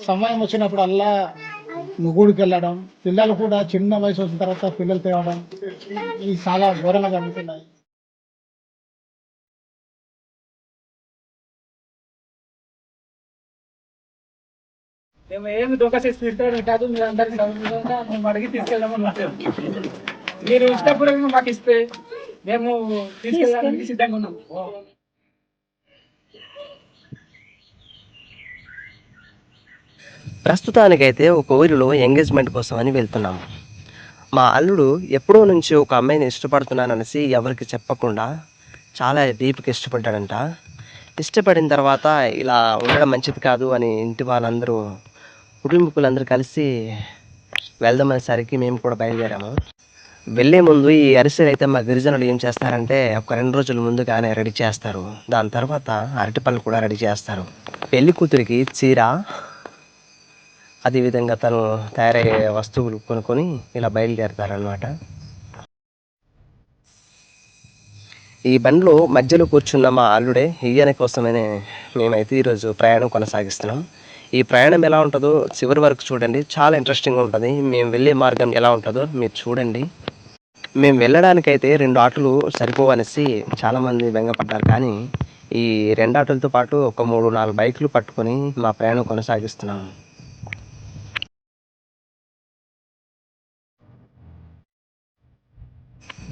సమయం వచ్చినప్పుడల్లా గుడికి వెళ్ళడం, పిల్లలు కూడా చిన్న వయసు వచ్చిన తర్వాత పిల్లలు తేవడం ఇవి చాలా ఘోరంగా జరుగుతున్నాయి. మేము ఏమి దొంగ చేసి తింటాడు కాదు, మీరు అందరికీ మేము అడిగి తీసుకెళ్దామని మాట్లాడు. మీరు ఇష్టపూర్వకంగా మాకు ఇస్తే మేము తీసుకెళ్ళడానికి సిద్ధంగా ఉన్నాము. ప్రస్తుతానికైతే ఒక ఊరిలో ఎంగేజ్మెంట్ కోసం అని వెళ్తున్నాము. మా అల్లుడు ఎప్పుడో నుంచి ఒక అమ్మాయిని ఇష్టపడుతున్నాననేసి ఎవరికి చెప్పకుండా చాలా డీప్గా ఇష్టపడ్డాడంట. ఇష్టపడిన తర్వాత ఇలా ఉండడం మంచిది కాదు అని ఇంటి వాళ్ళందరూ కుటుంబీకులందరూ కలిసి వెళ్దామనేసరికి మేము కూడా బయలుదేరాము. వెళ్ళే ముందు ఈ అరిసెలు అయితే మా గిరిజనులు ఏం చేస్తారంటే ఒక 2 రోజుల ముందుగానే రెడీ చేస్తారు. దాని తర్వాత అరటిపళ్ళు కూడా రెడీ చేస్తారు. పెళ్లి కూతురికి చీర, అదేవిధంగా తను తయారయ్యే వస్తువులు కొనుక్కొని ఇలా బయలుదేరతారనమాట. ఈ బండిలో మధ్యలో కూర్చున్న మా అల్లుడే ఈయన కోసమనే మేమైతే ఈరోజు ప్రయాణం కొనసాగిస్తున్నాం. ఈ ప్రయాణం ఎలా ఉంటుందో చివరి వరకు చూడండి, చాలా ఇంట్రెస్టింగ్గా ఉంటుంది. మేము వెళ్ళే మార్గం ఎలా ఉంటుందో మీరు చూడండి. మేము వెళ్ళడానికైతే 2 ఆటోలు సరిపోవనేసి చాలామంది బెంగపడ్డారు. కానీ ఈ 2 ఆటోలతో పాటు ఒక 3-4 బైకులు పట్టుకొని మా ప్రయాణం కొనసాగిస్తున్నాం.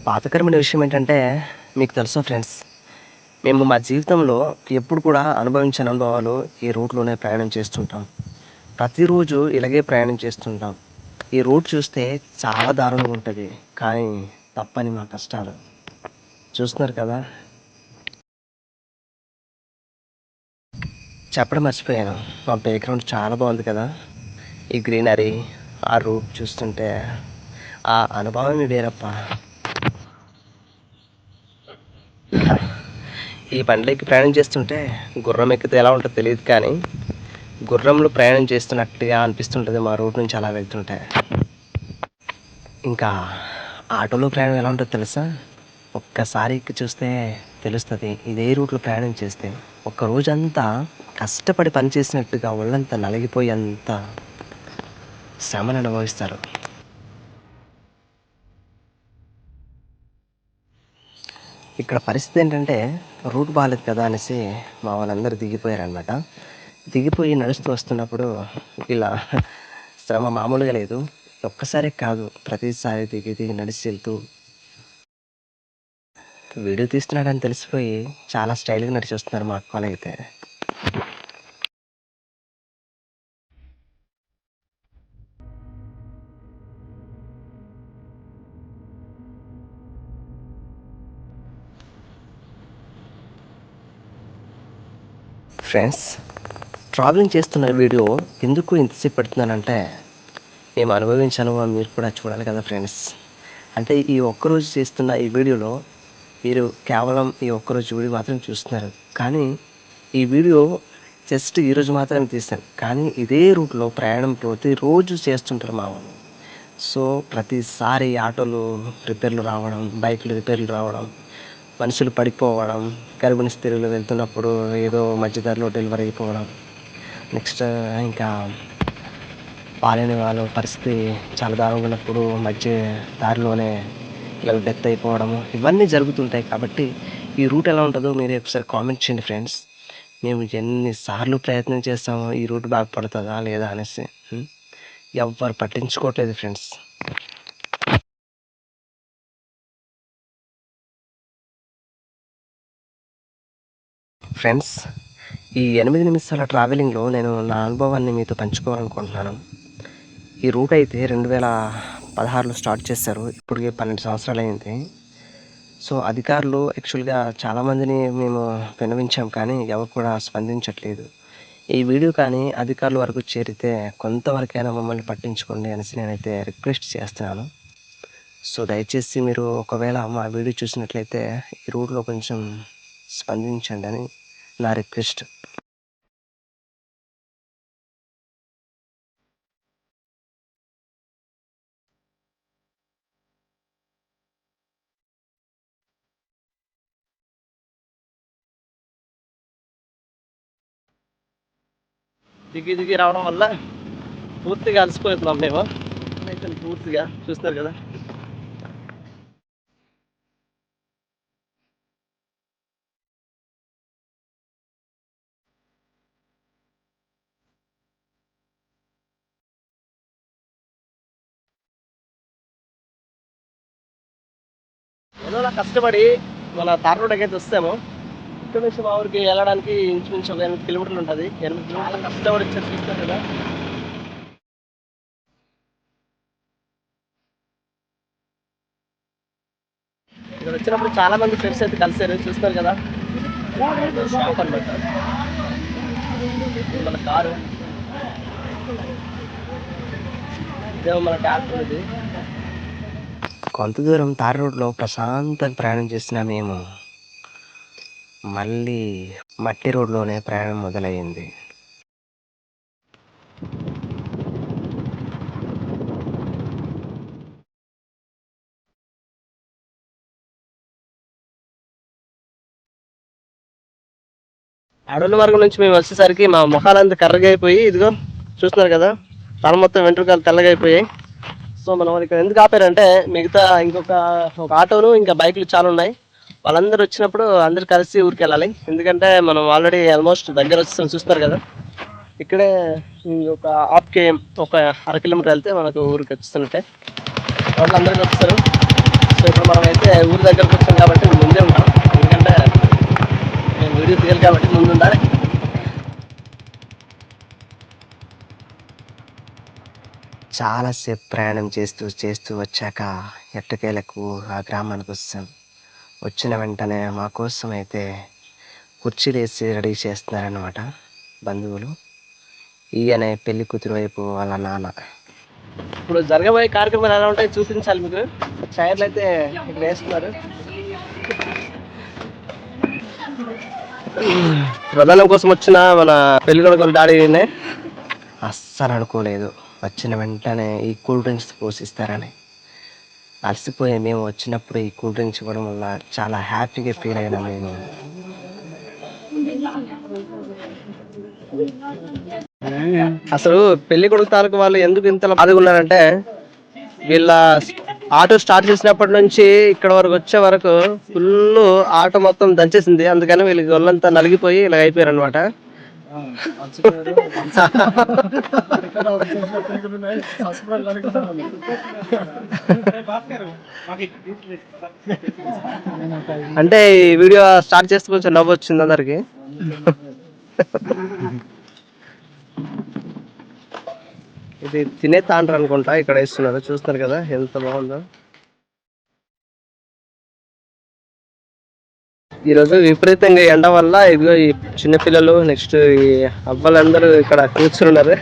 బాధాకరమైన విషయం ఏంటంటే, మీకు తెలుసా ఫ్రెండ్స్, మేము మా జీవితంలో ఎప్పుడు కూడా అనుభవించిన అనుభవాలు ఈ రూట్లోనే ప్రయాణం చేస్తుంటాం. ప్రతిరోజు ఇలాగే ప్రయాణం చేస్తుంటాం. ఈ రూట్ చూస్తే చాలా దారుణంగా ఉంటుంది, కానీ తప్పని మా కష్టాలు చూస్తున్నారు కదా. చెప్పడం మర్చిపోయాను, మా బ్యాక్గ్రౌండ్ చాలా బాగుంది కదా. ఈ గ్రీనరీ, ఆ రూట్ చూస్తుంటే ఆ అనుభవమే వేరప్ప. ఈ బండ్లకి ప్రయాణం చేస్తుంటే గుర్రం ఎక్కితే ఎలా ఉంటుందో తెలియదు, కానీ గుర్రంలో ప్రయాణం చేస్తున్నట్టుగా అనిపిస్తుంటుంది మా రూట్ నుంచి అలా వెళ్తుంటే. ఇంకా ఆటోలో ప్రయాణం ఎలా ఉంటుందో తెలుసా? ఒక్కసారి ఎక్కి చూస్తే తెలుస్తుంది. ఇదే రూట్లో ప్రయాణం చేస్తే ఒక్క రోజంతా కష్టపడి పని చేసినట్టుగా ఒళ్ళంతా నలిగిపోయేంత శ్రమను అనుభవిస్తారు. ఇక్కడ పరిస్థితి ఏంటంటే, రూట్ బాగాలేదు కదా అనేసి మా వాళ్ళందరూ దిగిపోయారనమాట. దిగిపోయి నడుస్తూ వస్తున్నప్పుడు ఇలా శ్రమ మామూలుగా లేదు. ఒక్కసారే కాదు, ప్రతిసారి దిగి దిగి నడిచి వెళ్తూ వీడియో తీస్తున్నాడని తెలిసిపోయి చాలా స్టైల్గా నడిచి వస్తున్నారు మా అక్క అయితే. ఫ్రెండ్స్, ట్రావెలింగ్ చేస్తున్న వీడియో ఎందుకు ఇంతసేపు పెడుతున్నానంటే, మేము అనుభవించిన అనుభవం మీరు కూడా చూడాలి కదా ఫ్రెండ్స్. అంటే ఈ ఒక్కరోజు చేస్తున్న ఈ వీడియోలో మీరు కేవలం ఈ ఒక్కరోజు వీడియో మాత్రం చూస్తున్నారు. కానీ ఈ వీడియో జస్ట్ ఈరోజు మాత్రమే తీస్తాను, కానీ ఇదే రూట్లో ప్రయాణం ప్రతిరోజు చేస్తుంటారు మా వాళ్ళు. సో ప్రతిసారి ఆటోలు రిపేర్లు రావడం, బైకులు రిపేర్లు రావడం, మనుషులు పడిపోవడం, గర్భిణీ స్త్రీలు వెళ్తున్నప్పుడు ఏదో మధ్యదారిలో డెలివరీ అయిపోవడం, నెక్స్ట్ ఇంకా పాలేని వాళ్ళ పరిస్థితి చాలా దారుణంగా ఉన్నప్పుడు మధ్య దారిలోనే ఇలా డెత్ అయిపోవడము, ఇవన్నీ జరుగుతుంటాయి. కాబట్టి ఈ రూట్ ఎలా ఉంటుందో మీరే ఒకసారి కామెంట్ చేయండి ఫ్రెండ్స్. మేము ఎన్నిసార్లు ప్రయత్నం చేస్తామో ఈ రూట్ బాగుపడుతుందా లేదా అనేసి. ఎవ్వరు పట్టించుకోవట్లేదు ఫ్రెండ్స్. ఫ్రెండ్స్, ఈ 8 నిమిషాల ట్రావెలింగ్లో నేను నా అనుభవాన్ని మీతో పంచుకోవాలనుకుంటున్నాను. ఈ రూట్ అయితే 2016లో స్టార్ట్ చేశారు, ఇప్పటికే 12 సంవత్సరాలు అయింది. సో అధికారులు యాక్చువల్గా చాలామందిని మేము విన్నవించాం, కానీ ఎవరు కూడా స్పందించట్లేదు. ఈ వీడియో కానీ అధికారుల వరకు చేరితే కొంతవరకైనా మమ్మల్ని పట్టించుకోండి అనేసి నేనైతే రిక్వెస్ట్ చేస్తున్నాను. సో దయచేసి మీరు ఒకవేళ మా వీడియో చూసినట్లయితే ఈ రూట్లో కొంచెం స్పందించండి అని నా రిక్వెస్ట్. దిగి దిగి రావడం వల్ల పూర్తిగా అలసిపోతున్నాం మేము. అయితే పూర్తిగా చూస్తున్నారు కదా. ఏదో కష్టపడి మన తార్ రోడ్కి అయితే వస్తాము. ఇక్కడ నుంచి మా ఊరికి వెళ్ళడానికి ఇంచుమించు ఒక 8 కిలోమీటర్లు ఉంటుంది. 8 కిలోమీటర్లు కష్టపడి వచ్చారు చూస్తారు కదా. ఇక్కడ వచ్చినప్పుడు చాలా మంది ఫ్రెండ్స్ అయితే కలిసారు చూస్తున్నారు కదా. షాప్ అనమాట, మన కారు, ఇదేమో మన ట్రాక్టర్. ఇది కొంత దూరం తార్ రోడ్లో ప్రశాంతంగా ప్రయాణం చేసిన మేము మళ్ళీ మట్టి రోడ్లోనే ప్రయాణం మొదలయ్యింది. అడవుల మార్గం నుంచి మేము వచ్చేసరికి మా ముఖాలంతా కర్రగా అయిపోయి, ఇదిగో చూస్తున్నారు కదా, తల మొత్తం వెంట్రుకలు తెల్లగా అయిపోయాయి. సో మనం ఇక్కడ ఎందుకు ఆపారంటే మిగతా ఇంకొక ఆటోను ఇంకా బైకులు చాలా ఉన్నాయి. వాళ్ళందరూ వచ్చినప్పుడు అందరు కలిసి ఊరికి వెళ్ళాలి. ఎందుకంటే మనం ఆల్రెడీ ఆల్మోస్ట్ దగ్గర వచ్చేసాం చూస్తున్నారు కదా. ఇక్కడే ఒక హాఫ్కి ఒక 1/2 కిలోమీటర్ వెళ్తే మనకు ఊరికి వచ్చిస్తున్నట్టే. వాళ్ళు అందరికీ వస్తారు. సో ఇప్పుడు మనం అయితే ఊరి దగ్గరకు వచ్చాం కాబట్టి ముందే ఉంటాం. ఎందుకంటే నేను వీడియో తీయాలి కాబట్టి ముందు ఉండాలి. చాలాసేపు ప్రయాణం చేస్తూ చేస్తూ వచ్చాక ఎట్టకేలకు ఆ గ్రామానికి వస్తాం. వచ్చిన వెంటనే మా కోసం అయితే కుర్చీలు వేసి రెడీ చేస్తున్నారన్నమాట బంధువులు. ఈయన పెళ్లి కూతురు వైపు వాళ్ళ నాన్న. ఇప్పుడు జరగబోయే కార్యక్రమాలు ఎలా ఉంటాయి చూపించాలి మీకు. చైర్లు అయితే ఇక్కడ వేస్తున్నారు. ప్రధానం కోసం వచ్చిన మన పెళ్లి కొడుకు డాడీనే అస్సలు అనుకోలేదు వచ్చిన వెంటనే ఈ కూల్ డ్రింక్స్ పోసిస్తారని. అలసిపోయి మేము వచ్చినప్పుడు ఈ కూల్ డ్రింక్స్ ఇవ్వడం వల్ల చాలా హ్యాపీగా ఫీల్ అయినాం మేము. అసలు పెళ్లి కొడుకు తాలూకు వాళ్ళు ఎందుకు ఇంత బాధగా ఉన్నారంటే, వీళ్ళ ఆటో స్టార్ట్ చేసినప్పటి నుంచి ఇక్కడ వరకు వచ్చే వరకు ఫుల్ ఆటో మొత్తం దంచేసింది. అందుకని వీళ్ళకి ఒళ్ళంతా నలిగిపోయి ఇలా అయిపోయారు అనమాట. అంటే ఈ వీడియో స్టార్ట్ చేస్తే కొంచెం నవ్వు వచ్చింది అందరికి. ఇది తినే తాండ్రు అనుకుంటా ఇక్కడ వేస్తున్నారు, చూస్తున్నారు కదా ఎంత బాగుందో. ఈరోజు విపరీతంగా ఎండ వల్ల ఇదిగో ఈ చిన్నపిల్లలు నెక్స్ట్ ఈ అబ్బాయిలందరూ ఇక్కడ కూర్చున్నారు.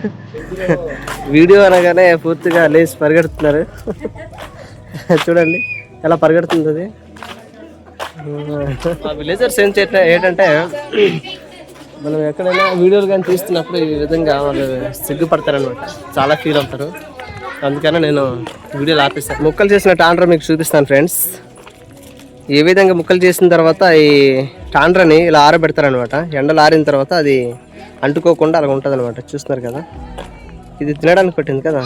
వీడియో అనగానే పూర్తిగా లేచి పరిగెడుతున్నారు. చూడండి ఎలా పరిగెడుతుంది అది. విలేజర్స్ ఏంటంటే మనం ఎక్కడైనా వీడియోలు కానీ తీస్తున్నప్పుడు ఈ విధంగా వాళ్ళు సిగ్గుపడతారనమాట, చాలా ఫీల్ అవుతారు. అందుకని నేను వీడియోలు ఆపేస్తాను. ముక్కలు చేసిన టాండ్రా మీకు చూపిస్తాను ఫ్రెండ్స్. ఏ విధంగా ముక్కలు చేసిన తర్వాత ఈ టాండ్రాని ఇలా ఆరబెడతారనమాట. ఎండలు ఆరిన తర్వాత అది అంటుకోకుండా అలా ఉంటుంది అనమాట. చూస్తున్నారు కదా, ఇది తినడానికి పెట్టింది కదా.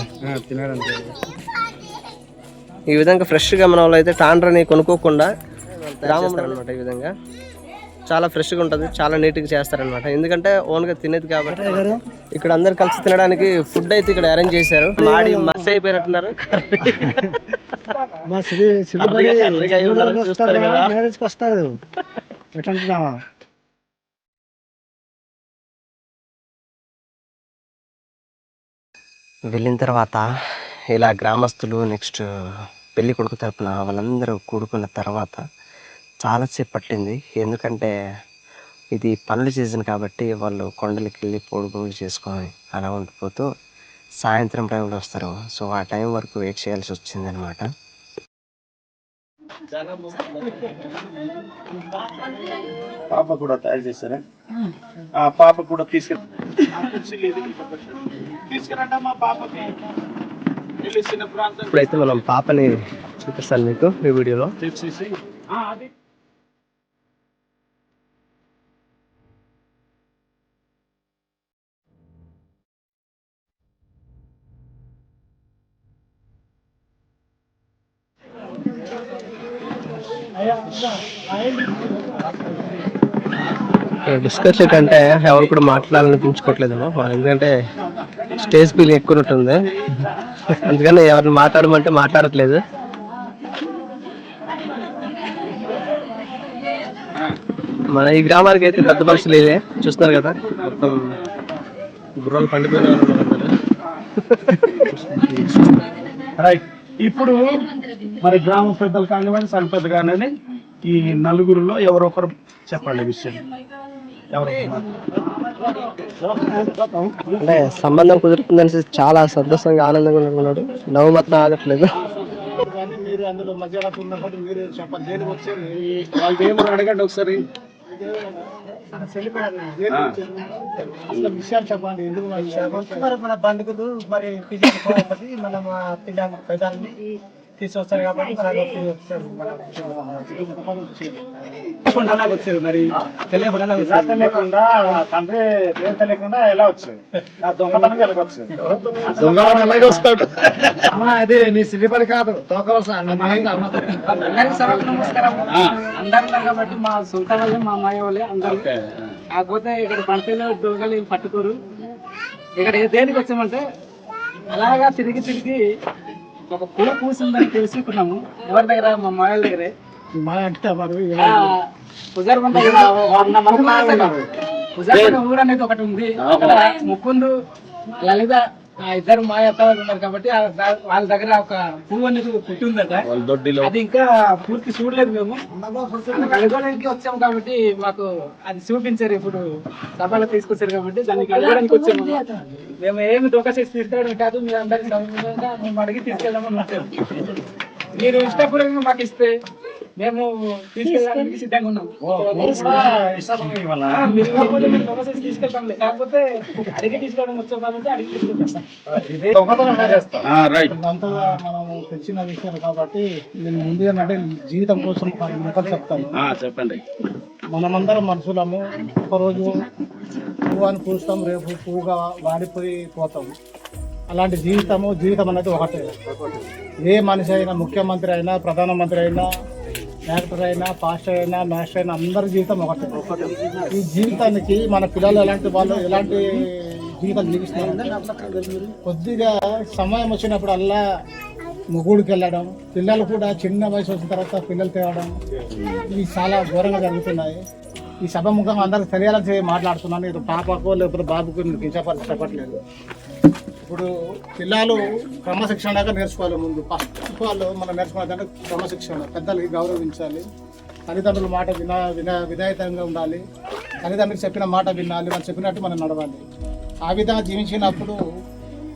ఈ విధంగా ఫ్రెష్గా మన వాళ్ళు అయితే టాండ్రాని కొనుక్కోకుండా రామన్నమాట. ఈ విధంగా చాలా ఫ్రెష్గా ఉంటుంది, చాలా నీట్గా చేస్తారనమాట. ఎందుకంటే ఓన్గా తినేది కాబట్టి. ఇక్కడ అందరు కలిసి తినడానికి ఫుడ్ అయితే ఇక్కడ అరేంజ్ చేశారు. మాడి మస్ అయిపోయినట్టున్నారు. వెళ్ళిన తర్వాత ఇలా గ్రామస్తులు నెక్స్ట్ పెళ్లి కొడుకు తరపున వాళ్ళందరూ కూడుకున్న తర్వాత చాలాసేపు పట్టింది. ఎందుకంటే ఇది పనుల సీజన్ కాబట్టి వాళ్ళు కొండలకి వెళ్ళి పొడుగులు చేసుకొని అలా ఉండిపోతూ సాయంత్రం టైంలో వస్తారు. సో ఆ టైం వరకు వెయిట్ చేయాల్సి వచ్చింది అనమాట. పాప కూడా తయారు చేశారా? ఆ పాప కూడా ఇప్పుడైతే మనం పాపని చూపిస్తాను మీకు ఈ వీడియోలో. డిస్కస్ అంటే ఎవరు కూడా మాట్లాడాలనిపించుకోవట్లేదేమో, ఎందుకంటే స్టేజ్ ఫీలింగ్ ఎక్కువ ఉంటుంది, అందుకని ఎవరిని మాట్లాడమంటే మాట్లాడట్లేదు. మన ఈ గ్రామానికి అయితే పెద్ద పక్షులు ఇదే చూస్తున్నారు కదా, మొత్తం గుర్రాలు పండిపోయిన రైట్. ఇప్పుడు మరి గ్రామ పెద్దలు కానివ్వండి, సంపద కానివ్వండి, ఈ నలుగురిలో ఎవరొకరు చెప్పండి విషయం. అంటే సంబంధం కుదురుతుందని చాలా సంతోషంగా ఆనందంగా ఉన్నాడు, నవ్వు మాత్రం ఆగట్లేదు. మీరు అందులో మధ్యలో ఉన్నప్పుడు మీరు చెప్పండి, దేనికి వచ్చారు వాళ్ళు ఏమో అడగండి ఒకసారి. అసలు విషయాలు చెప్పండి, ఎందుకు మరి మన పండుగలు మరి మన పిల్లలు పెద్దల్ని తీసుకొస్తారు కాబట్టి వచ్చారు. మరి తెలియకుండా తండ్రి తెలియకుండా ఎలా వచ్చారు? దొంగతనం వెళ్ళవచ్చు, దొంగతనం ఎలాగే వస్తాడు. అదే నీ సిలిపడి కాదు అందరూ కాబట్టి మా సొంత వాళ్ళే, మా అమ్మాయి వాళ్ళే అందరూ. కాకపోతే ఇక్కడ పంటలో దొంగలు పట్టుకోరు. ఇక్కడ దేనికి వచ్చామంటే అలాగా తిరిగి తిరిగి ఒక పూల పూసిందని తెలుసుకున్నాము. ఎవరి దగ్గర? మా మాయల దగ్గరే. పుజర్బండ ఊరు అనేది ఒకటి ఉంది. అక్కడ ముకుందు, లలిత ఇద్దరు మాయ అత్తవాళ్ళు ఉన్నారు కాబట్టి వాళ్ళ దగ్గర ఒక పువ్వు అనేది పుట్టి ఉందట. అది ఇంకా పూర్తి చూడలేదు మేము, కనుగోడానికి వచ్చాము కాబట్టి మాకు అది చూపించారు. ఇప్పుడు సభలో తీసుకొచ్చారు కాబట్టి దాన్ని కనుగోడానికి వచ్చాము. మేము ఏమి దొంగ చేసి తీసుకురావడం కాదు, మీరు అందరికి మేము అడిగి తీసుకెళ్దామని వచ్చాము. మీరు ఇష్టపూర్వకంగా మాకు ఇస్తే మేము తీసుకెళ్ళడానికి సిద్ధంగా ఉన్నాం. తీసుకెళ్తాంలే, కాకపోతే అడిగి తీసుకోవడం వచ్చాం కాబట్టి అడిగి తీసుకెళ్తాం. మనం తెచ్చిన విషయాలు కాబట్టి నేను ముందుగా అంటే జీవితం కోసం చెప్తాను. చెప్పండి. మనమందరం మనుషులము. ఒకరోజు పువ్వు అని పూస్తాం, రేపు పువ్వుగా వాడిపోయి పోతాం. అలాంటి జీవితం అనేది ఒకటే. ఏ మనిషి అయినా, ముఖ్యమంత్రి అయినా, ప్రధానమంత్రి అయినా, యాక్టర్ అయినా, పాస్టర్ అయినా, మాస్టర్ అయినా, అందరి జీవితం ఒకటే. ఈ జీవితానికి మన పిల్లలు ఎలాంటి జీవితాలు జీవిస్తున్నారు. కొద్దిగా సమయం వచ్చినప్పుడల్లా ముగ్గుడికి వెళ్ళడం, పిల్లలు కూడా చిన్న వయసు వచ్చిన తర్వాత పిల్లలు తేవడం, ఇవి చాలా ఘోరంగా జరుగుతున్నాయి. ఈ సభ ముఖంగా అందరికి తెలియాలని మాట్లాడుతున్నాను. ఇది పాపకు లేకపోతే బాబుకు కించపరిచి చెప్పట్లేదు. ఇప్పుడు పిల్లలు క్రమశిక్షణగా నేర్చుకోవాలి. ముందు ఫస్ట్ వాళ్ళు మనం నేర్చుకోవాలంటే క్రమశిక్షణ, పెద్దలకి గౌరవించాలి, తల్లిదండ్రుల మాట విధేయతంగా ఉండాలి, తల్లిదండ్రులకు చెప్పిన మాట వినాలి, వాళ్ళు చెప్పినట్టు మనం నడవాలి. ఆ విధంగా జీవించినప్పుడు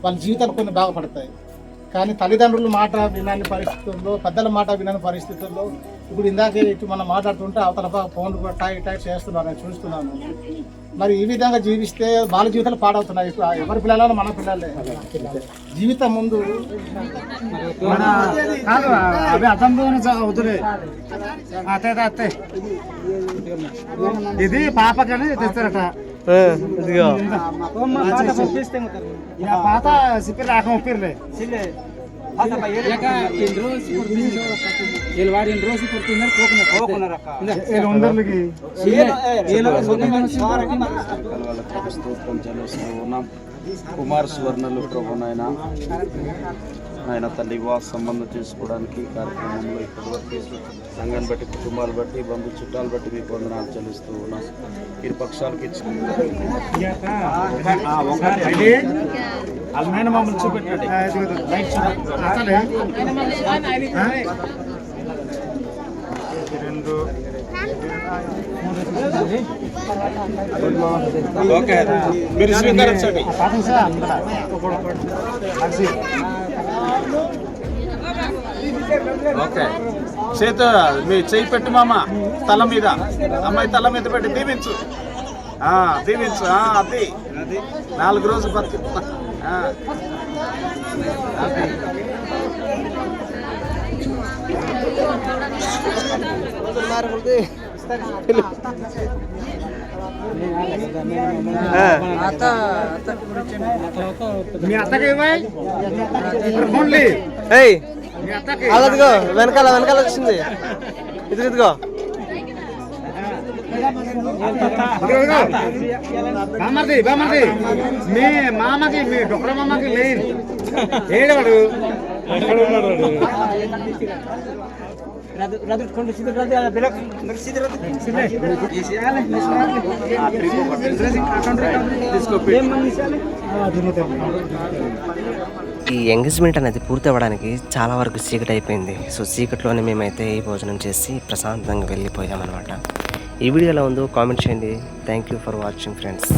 వాళ్ళ జీవితాలు కొన్ని బాగుపడతాయి. కానీ తల్లిదండ్రుల మాట వినాని పరిస్థితుల్లో, పెద్దల మాట వినాని పరిస్థితుల్లో ఇప్పుడు ఇందాకే ఇటు మనం మాట్లాడుతుంటే అవతల ఫోన్ టైట్ చేస్తున్నారు, నేను చూస్తున్నాను. మరి ఈ విధంగా జీవిస్తే వాళ్ళ జీవితాలు పాడవుతున్నాయి. ఎవరి పిల్లలు మన పిల్లలే. జీవితం ముందు ఇది పాపకని తెస్తారట. పాత సిప్పి రాక ఒప్పిర్లే కుమార్ సువర్ణలు ప్రభునైనా ఆయన తల్లి వివాహ సంబంధం చేసుకోవడానికి కార్యక్రమంలో ఇప్పటివరకు సంఘాన్ని బట్టి, కుటుంబాలు బట్టి, బంధు చుట్టాలు బట్టి మీకు వందనాలు చెల్లిస్తూ ఉన్నాం. ఇరు పక్షాలకు ఇచ్చిన మమ్మల్ని చూపెట్టండి. ఓకే, మీరు స్వీకరించండి. ఓకే, చేత మీ చేయి పెట్టు మామ తల మీద, అమ్మాయి తల మీద పెట్టి దీవించు, దీవించు. అది 4 రోజులు బతుకు. మీ అత్తకి వెనకాల వచ్చింది. ఇదిగో బామర్ది బామర్ది మీ మామకి మీ డొక్కర మామకి లేని ఏడవాడు ఈ ఎంగేజ్మెంట్ అనేది పూర్తి అవ్వడానికి చాలా వరకు చీకటి అయిపోయింది. సో చీకట్లోనే మేమైతే ఈ భోజనం చేసి ప్రశాంతంగా వెళ్ళిపోయామన్నమాట. ఈ వీడియో ఎలా ఉందో కామెంట్ చేయండి. Thank you for watching friends.